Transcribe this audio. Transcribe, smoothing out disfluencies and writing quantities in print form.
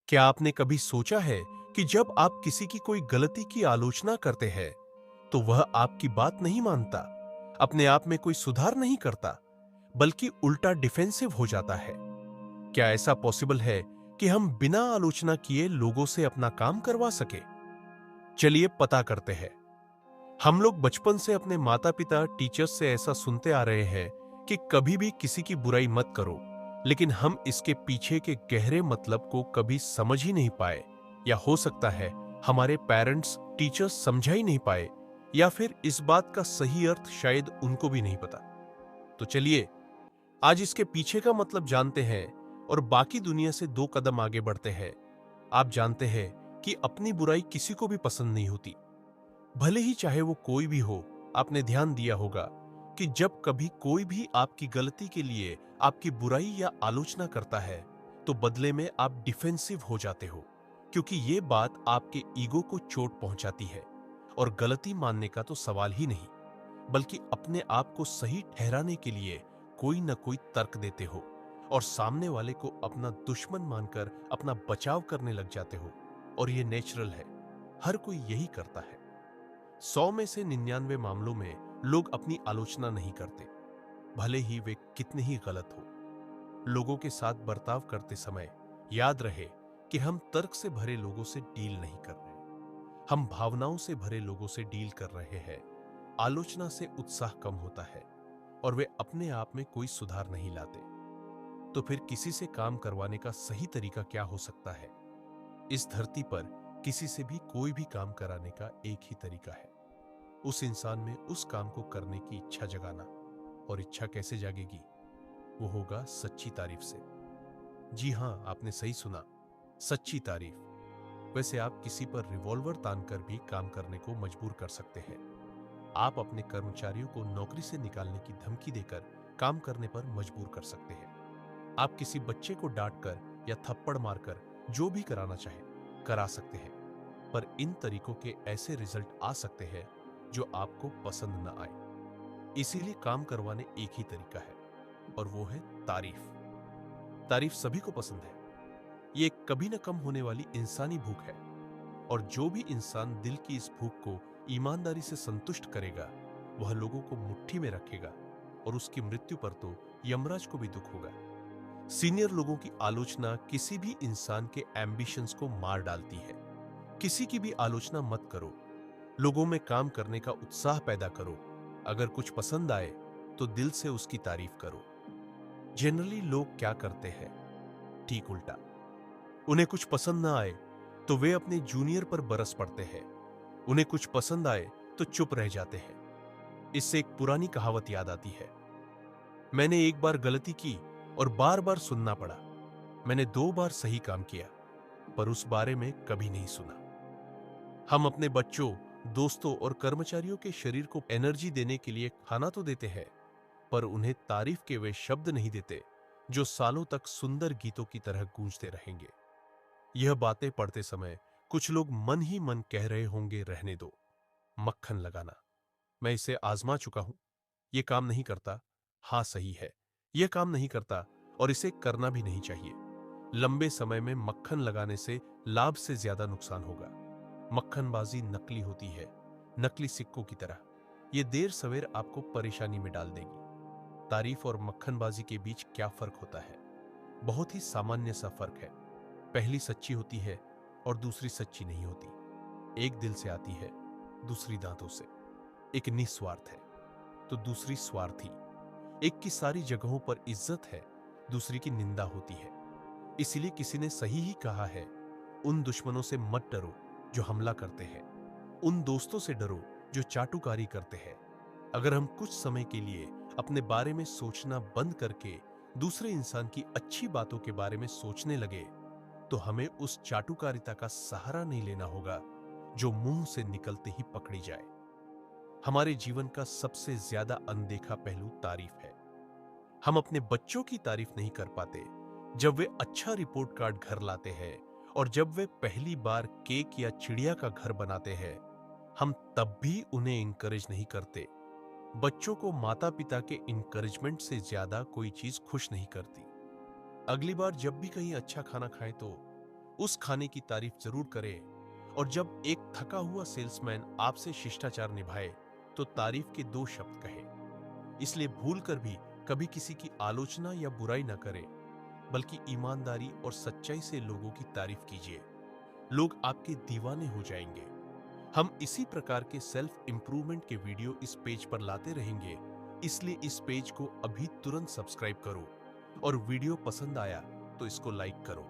क्या आपने कभी सोचा है कि जब आप किसी की कोई गलती की आलोचना करते हैं तो वह आपकी बात नहीं मानता, अपने आप में कोई सुधार नहीं करता, बल्कि उल्टा डिफेंसिव हो जाता है? क्या ऐसा पॉसिबल है कि हम बिना आलोचना किए लोगों से अपना काम करवा सके? चलिए पता करते हैं। हम लोग बचपन से अपने माता-पिता, टीचर्स से ऐसा सुनते आ रहे हैं कि कभी भी किसी की बुराई मत करो, लेकिन हम इसके पीछे के गहरे मतलब को कभी समझ ही नहीं पाए, या हो सकता है हमारे पेरेंट्स, टीचर्स समझा ही नहीं पाए, या फिर इस बात का सही अर्थ शायद उनको भी नहीं पता। तो चलिए आज इसके पीछे का मतलब जानते हैं और बाकी दुनिया से दो कदम आगे बढ़ते हैं। आप जानते हैं कि अपनी बुराई किसी को भी पसंद नहीं होती, भले ही चाहे वो कोई भी हो। आपने ध्यान दिया होगा कि जब कभी कोई भी आपकी गलती के लिए आपकी बुराई या आलोचना करता है तो बदले में आप डिफेंसिव हो जाते हो, क्योंकि ये बात आपके ईगो को चोट पहुंचाती है। और गलती मानने का तो सवाल ही नहीं, बल्कि अपने आप को सही ठहराने के लिए कोई न कोई तर्क देते हो और सामने वाले को अपना दुश्मन मानकर अपना बचाव करने लग जाते हो। और ये नेचुरल है, हर कोई यही करता है। 100 में से 99 मामलों में लोग अपनी आलोचना नहीं करते, भले ही वे कितने ही गलत हो। लोगों के साथ बर्ताव करते समय याद रहे कि हम तर्क से भरे लोगों से डील नहीं कर रहे, हम भावनाओं से भरे लोगों से डील कर रहे हैं। आलोचना से उत्साह कम होता है और वे अपने आप में कोई सुधार नहीं लाते। तो फिर किसी से काम करवाने का सही तरीका क्या हो सकता है? इस धरती पर किसी से भी कोई भी काम कराने का एक ही तरीका है, उस इंसान में उस काम को करने की इच्छा जगाना। और इच्छा कैसे जागेगी? वो होगा सच्ची तारीफ से। जी हां, आपने सही सुना, सच्ची तारीफ। वैसे आप किसी पर रिवॉल्वर तानकर भी काम करने को मजबूर कर सकते हैं। आप अपने कर्मचारियों को नौकरी से निकालने की धमकी देकर काम करने पर मजबूर कर सकते हैं। आप किसी बच्चे को डांटकर या थप्पड़ मारकर जो भी कराना चाहे करा सकते हैं। पर इन तरीकों के ऐसे रिजल्ट आ सकते हैं जो आपको पसंद न आए। इसीलिए काम करवाने एक ही तरीका है, और वो है तारीफ। तारीफ सभी को पसंद है, ये एक कभी न कम होने वाली इंसानी भूख है। और जो भी इंसान दिल की इस भूख को ईमानदारी से संतुष्ट करेगा वह लोगों को मुट्ठी में रखेगा, और उसकी मृत्यु पर तो यमराज को भी दुख होगा। सीनियर लोगों की आलोचना किसी भी इंसान के एम्बिशंस को मार डालती है। किसी की भी आलोचना मत करो, लोगों में काम करने का उत्साह पैदा करो। अगर कुछ पसंद आए तो दिल से उसकी तारीफ करो। जनरली लोग क्या करते हैं? ठीक उल्टा। उन्हें कुछ पसंद ना आए तो वे अपने जूनियर पर बरस पड़ते हैं, उन्हें कुछ पसंद आए तो चुप रह जाते हैं। इससे एक पुरानी कहावत याद आती है, मैंने एक बार गलती की और बार बार सुनना पड़ा। मैंने 2 बार सही काम किया पर उस बारे में कभी नहीं सुना। हम अपने बच्चों, दोस्तों और कर्मचारियों के शरीर को एनर्जी देने के लिए खाना तो देते हैं, पर उन्हें तारीफ के वे शब्द नहीं देते जो सालों तक सुंदर गीतों की तरह गूंजते रहेंगे। यह बातें पढ़ते समय कुछ लोग मन ही मन कह रहे होंगे, रहने दो, मक्खन लगाना। मैं इसे आजमा चुका हूं, यह काम नहीं करता। हाँ सही है, यह काम नहीं करता और इसे करना भी नहीं चाहिए। लंबे समय में मक्खन लगाने से लाभ से ज्यादा नुकसान होगा। मक्खनबाजी नकली होती है, नकली सिक्कों की तरह। यह देर सवेर आपको परेशानी में डाल देगी। तारीफ और मक्खनबाजी के बीच क्या फर्क होता है? बहुत ही सामान्य सा फर्क है। पहली सच्ची होती है और दूसरी सच्ची नहीं होती। एक दिल से आती है, दूसरी दांतों से। एक निस्वार्थ है तो दूसरी स्वार्थी। एक की सारी जगहों पर इज्जत है, दूसरी की निंदा होती है। इसीलिए किसी ने सही ही कहा है, उन दुश्मनों से मत डरो जो हमला करते हैं, उन दोस्तों से डरो जो चाटुकारी करते हैं। अगर हम कुछ समय के लिए अपने बारे में सोचना बंद करके दूसरे इंसान की अच्छी बातों के बारे में सोचने लगे तो हमें उस चाटुकारिता का सहारा नहीं लेना होगा जो मुंह से निकलते ही पकड़ी जाए। हमारे जीवन का सबसे ज्यादा अनदेखा पहलू तारीफ है। हम अपने बच्चों की तारीफ नहीं कर पाते जब वे अच्छा रिपोर्ट कार्ड घर लाते हैं, और जब वे पहली बार केक या चिड़िया का घर बनाते हैं हम तब भी उन्हें इंकरेज नहीं करते। बच्चों को माता पिता के इंकरेजमेंट से ज्यादा कोई चीज खुश नहीं करती। अगली बार जब भी कहीं अच्छा खाना खाएं तो उस खाने की तारीफ जरूर करें। और जब एक थका हुआ सेल्समैन आपसे शिष्टाचार निभाए तो तारीफ के 2 शब्द कहें। इसलिए भूलकर भी कभी किसी की आलोचना या बुराई न करें, बल्कि ईमानदारी और सच्चाई से लोगों की तारीफ कीजिए। लोग आपके दीवाने हो जाएंगे। हम इसी प्रकार के सेल्फ इंप्रूवमेंट के वीडियो इस पेज पर लाते रहेंगे, इसलिए इस पेज को अभी तुरंत सब्सक्राइब करो और वीडियो पसंद आया तो इसको लाइक करो।